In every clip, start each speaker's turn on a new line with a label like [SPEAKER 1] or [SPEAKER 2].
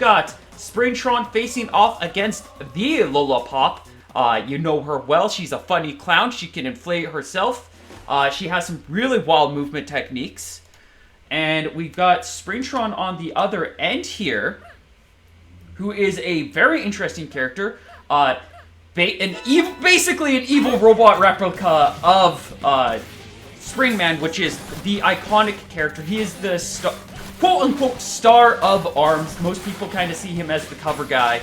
[SPEAKER 1] got Springtron facing off against the Lollipop. You know her well. She's a funny clown. She can inflate herself. She has some really wild movement techniques. And we've got Springtron on the other end here, who is a very interesting character. Basically an evil robot replica of Springman, which is the iconic character. He is the quote-unquote star of ARMS. Most people kind of see him as the cover guy.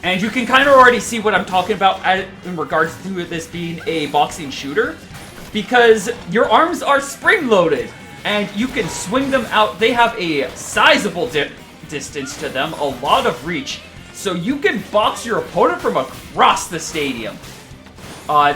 [SPEAKER 1] And you can kind of already see what I'm talking about in regards to this being a boxing shooter, because your arms are spring-loaded, and you can swing them out. They have a sizable distance to them, a lot of reach, so you can box your opponent from across the stadium.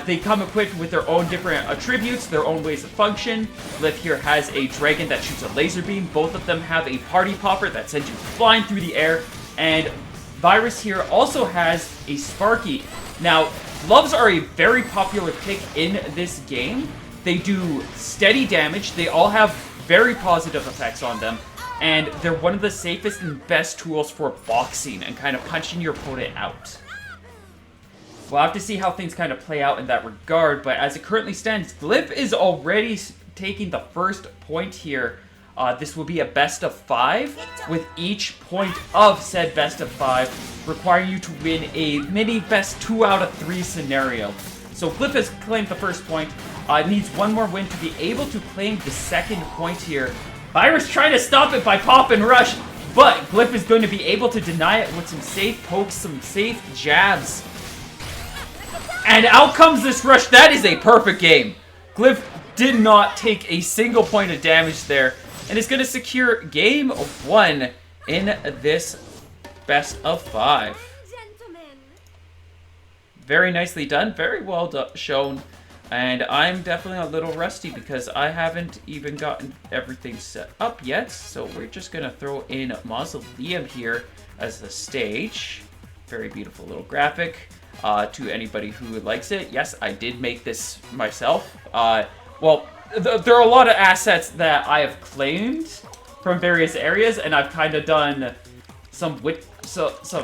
[SPEAKER 1] They come equipped with their own different attributes, their own ways of function. Glyph here has a dragon that shoots a laser beam. Both of them have a party popper that sends you flying through the air. And Virus here also has a Sparky. Now, gloves are a very popular pick in this game. They do steady damage. They all have very positive effects on them. And they're one of the safest and best tools for boxing and kind of punching your opponent out. We'll have to see how things kind of play out in that regard, but as it currently stands, Glyph is already taking the first point here. This will be a best of 5, with each point of said best of 5 requiring you to win a mini best 2 out of 3 scenario. So Glyph has claimed the first point, needs one more win to be able to claim the second point here. Virus trying to stop it by pop and rush, but Glyph is going to be able to deny it with some safe pokes, some safe jabs. And out comes this rush. That is a perfect game. Glyph did not take a single point of damage there, and is going to secure game 1 in this best of 5. Very nicely done. Very well shown. And I'm definitely a little rusty because I haven't even gotten everything set up yet. So we're just going to throw in Mausoleum here as the stage. Very beautiful little graphic. To anybody who likes it. Yes, I did make this myself. Well, there are a lot of assets that I have claimed from various areas, and I've kind of done some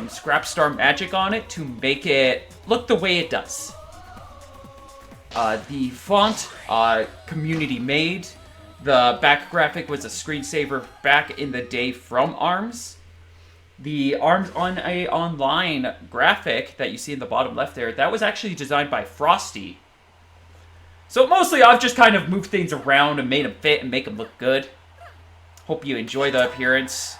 [SPEAKER 1] scrap star magic on it to make it look the way it does. The font, community made. The back graphic was a screensaver back in the day from ARMS. The ARMS on a online graphic that you see in the bottom left there, that was actually designed by Frosty. So mostly I've just kind of moved things around and made them fit and make them look good. Hope you enjoy the appearance.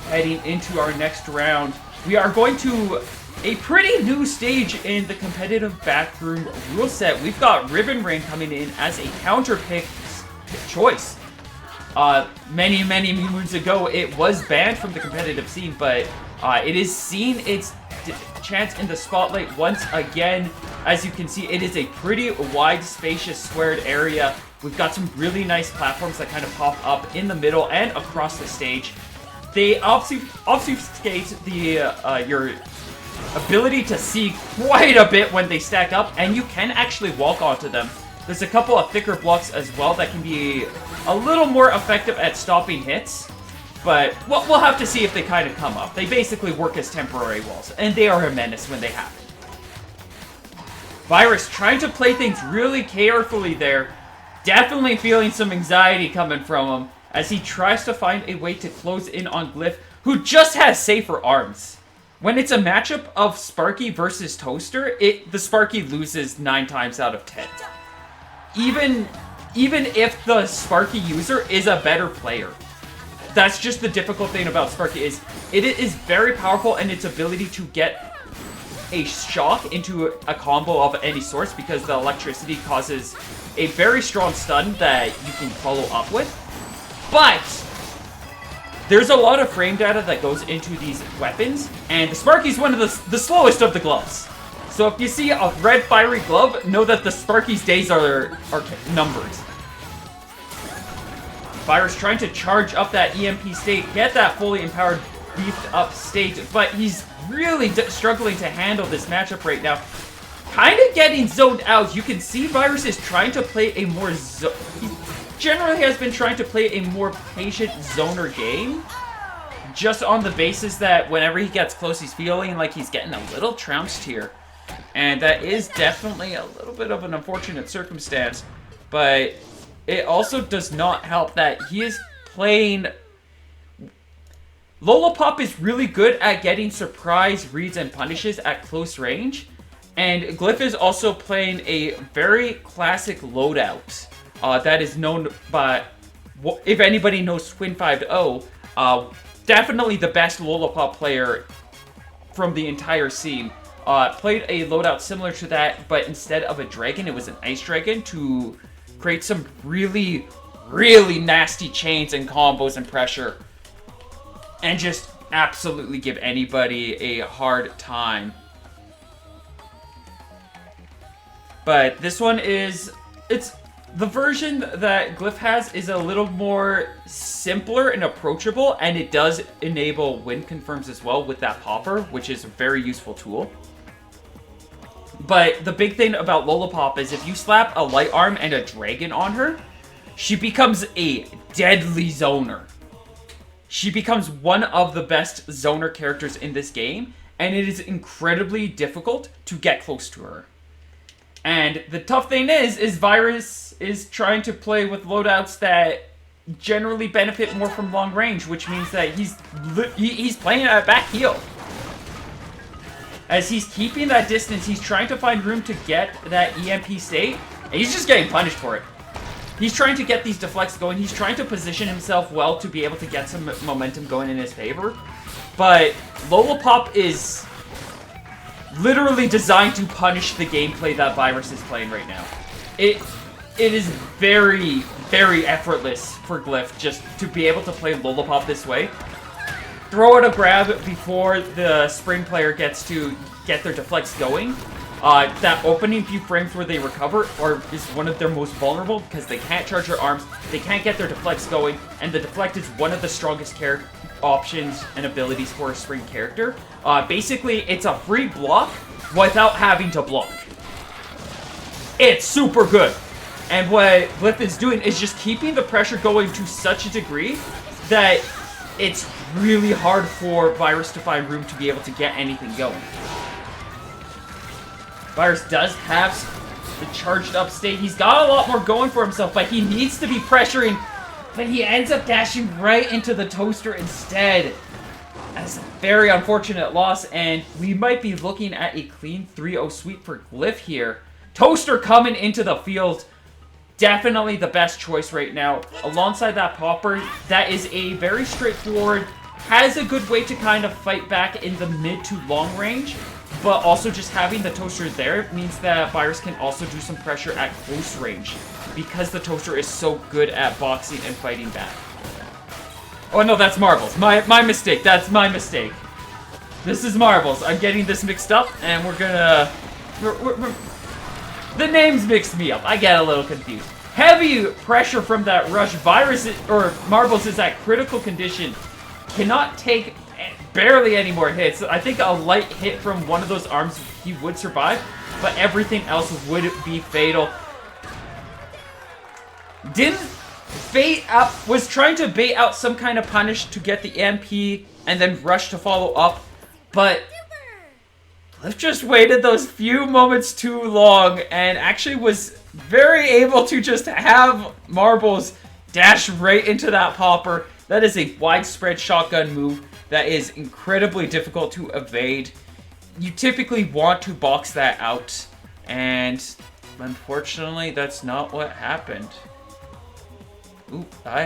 [SPEAKER 1] Heading into our next round, we are going to a pretty new stage in the competitive backroom rule set. We've got Ribbon Ring coming in as a counter pick choice. Many moons ago, it was banned from the competitive scene, but it is seen its chance in the spotlight once again. As you can see, it is a pretty wide, spacious, squared area. We've got some really nice platforms that kind of pop up in the middle and across the stage. They obfuscate your ability to see quite a bit when they stack up, and you can actually walk onto them. There's a couple of thicker blocks as well that can be a little more effective at stopping hits, but we'll have to see if they kind of come up. They basically work as temporary walls, and they are a menace when they happen. Virus trying to play things really carefully there, definitely feeling some anxiety coming from him as he tries to find a way to close in on Glyph, who just has safer arms. When it's a matchup of Sparky versus Toaster, the Sparky loses 9 times out of 10. Even if the Sparky user is a better player. That's just the difficult thing about Sparky is it is very powerful in its ability to get a shock into a combo of any source because the electricity causes a very strong stun that you can follow up with. But there's a lot of frame data that goes into these weapons, and the Sparky's one of the slowest of the gloves. So if you see a red fiery glove, know that the Sparky's days are numbered. Virus trying to charge up that EMP state, get that fully empowered, beefed up state, but he's really struggling to handle this matchup right now. Kind of getting zoned out. You can see Virus is trying to play a more he generally has been trying to play a more patient zoner game. just on the basis that whenever he gets close, he's feeling like he's getting a little trounced here. And that is definitely a little bit of an unfortunate circumstance. But it also does not help that he is playing... Lollipop is really good at getting surprise reads and punishes at close range. And Glyph is also playing a very classic loadout that is known by... If anybody knows Twin 5-0, definitely the best Lollipop player from the entire scene. Played a loadout similar to that, but instead of a dragon, it was an ice dragon to create some really, really nasty chains and combos and pressure. And just absolutely give anybody a hard time. But this one is... The version that Glyph has is a little more simpler and approachable, and it does enable win confirms as well with that popper, which is a very useful tool. But the big thing about Lollipop is if you slap a light arm and a dragon on her, she becomes a deadly zoner. She becomes one of the best zoner characters in this game, and it is incredibly difficult to get close to her. And the tough thing is Virus is trying to play with loadouts that generally benefit more from long range, which means that he's playing at back heel. As he's keeping that distance, he's trying to find room to get that EMP state, and he's just getting punished for it. He's trying to get these deflects going. He's trying to position himself well to be able to get some momentum going in his favor. But Lollipop is literally designed to punish the gameplay that Virus is playing right now. It is very, very effortless for Glyph just to be able to play Lollipop this way. Throw out a grab before the Spring player gets to get their deflects going. That opening few frames where they recover is one of their most vulnerable because they can't charge their arms, they can't get their deflects going, and the deflect is one of the strongest options and abilities for a Spring character. Basically, it's a free block without having to block. It's super good. And what Glyph is doing is just keeping the pressure going to such a degree that it's really hard for Virus to find room to be able to get anything going. Virus does have the charged up state. He's got a lot more going for himself, but he needs to be pressuring. But he ends up dashing right into the toaster instead. That's a very unfortunate loss, and we might be looking at a clean 3-0 sweep for Glyph here. Toaster coming into the field. Definitely the best choice right now. Alongside that popper, that is a very straightforward, has a good way to kind of fight back in the mid to long range. But also just having the toaster there means that Virus can also do some pressure at close range because the toaster is so good at boxing and fighting back. Oh no, that's Marbles. My mistake. That's my mistake. This is Marbles. I'm getting this mixed up, and we're gonna... The names mixed me up. I get a little confused. Heavy pressure from that rush. Marbles is at critical condition. Cannot take barely any more hits. I think a light hit from one of those arms he would survive, but everything else would be fatal. Was trying to bait out some kind of punish to get the MP and then rush to follow up, but Glyph just waited those few moments too long and actually was very able to just have Marbles dash right into that popper. That is a widespread shotgun move that is incredibly difficult to evade. You typically want to box that out, and unfortunately, that's not what happened. Oop,